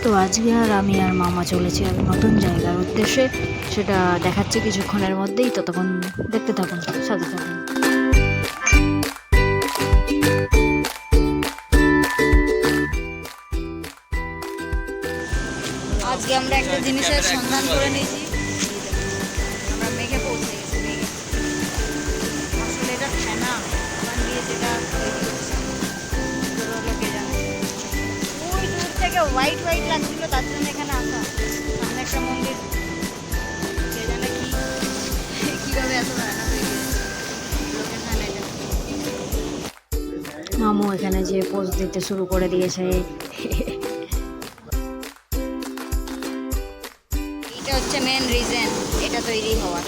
তো আজকে আমি আর মামা চলেছি এক নতুন জায়গার উদ্দেশ্যে, সেটা দেখাচ্ছে কিছুক্ষণের মধ্যেই। ততক্ষণ দেখতে থাকুন, সাথে থাকুন। আজকে আমরা একটা জিনিসের সন্ধান করে নিয়েছি। আমরা মেঘে পৌঁছে গেছি। মেঘে আসলে এটা ফেনা ওখান দিয়ে যেটা তৈরি হচ্ছে কে জানে। ওই দূর থেকে হোয়াইট হোয়াইট লাগছিল, তার জন্য এখানে আসা। সামনে একটা মন্দির, কে জানে কি কীভাবে এত ফেনা তৈরি হচ্ছে। লোকেশন এটা। মামু এখানে যে পোজ দিতে শুরু করে দিয়েছে। এটা হচ্ছে মেন রিজন এটা তৈরি হওয়ার।